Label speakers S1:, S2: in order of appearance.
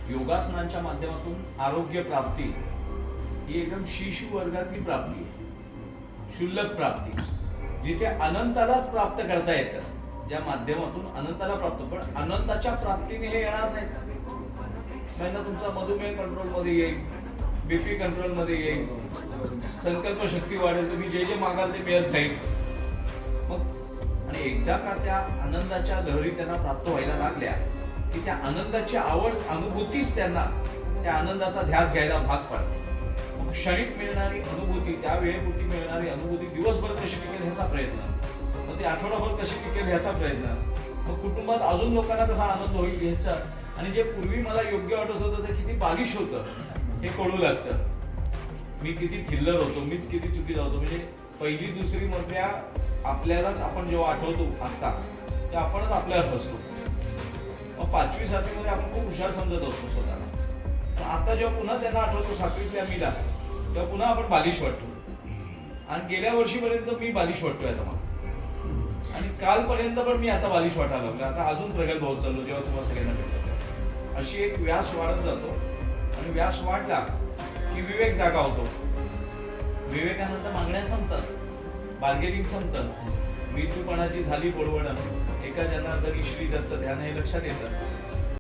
S1: योगासनांच्या माध्यमातून आरोग्य प्राप्ती ही एकदम शिशु वर्गातली प्राप्ती आहे, क्षुल्लक प्राप्ती, जिथे अनंतालाच प्राप्त करता येतं, ज्या माध्यमातून अनंताला प्राप्त, पण अनंताच्या प्राप्तीने हे येणार नाही. महिना तुमचा मधुमेह कंट्रोल मध्ये येईल, बीपी कंट्रोल मध्ये येईल, संकल्प शक्ती वाढेल, तुम्ही जे जे मागाल ते मिळत जाईल. मग आणि एकदा का त्या आनंदाच्या लहरी त्यांना प्राप्त व्हायला लागल्या की त्या आनंदाची आवड अनुभूतीच त्यांना त्या आनंदाचा ध्यास घ्यायला भाग पडते. मग क्षणिक मिळणारी अनुभूती, त्या वेळेपुरती मिळणारी अनुभूती दिवसभर कशी टिकेल ह्याचा प्रयत्न, मग ती आठवडाभर कशी टिकेल ह्याचा प्रयत्न, मग कुटुंबात अजून लोकांना कसा आनंद होईल ह्याचा, आणि जे पूर्वी मला योग्य वाटत होतं ते किती बालिश होतं हे कळू लागतं. मी किती थिल्लर होतो, मीच किती चुकीचा होतो. म्हणजे पहिली दुसरी मधल्या आपल्यालाच आपण जेव्हा आठवतो आता, ते आपणच आपल्याला फसतो. मग 5वी 7वी मध्ये आपण खूप हुशार समजत असतो स्वतःला, पण आता जेव्हा पुन्हा त्यांना आठवतो 7वीतल्या मीला, तेव्हा पुन्हा आपण बालिश वाटतो. आणि गेल्या वर्षीपर्यंत मी बालिश वाटतोय आता मला, आणि कालपर्यंत पण मी आता बालिश वाटायला लागलो. आता अजून प्रगल्भ होत चाललो जेव्हा तुम्हाला सगळ्यांना भेटतो. अशी एक व्यास वाढत जातो, आणि व्यास वाढला की विवेक जागा होतो. विवेकानंतर मागण्या संपतात, बार्गेनिंग संपतात, मी तूपणाची झाली बोलवणं, एका जनार्दनी श्री दत्त ध्यान हे लक्षात येतं.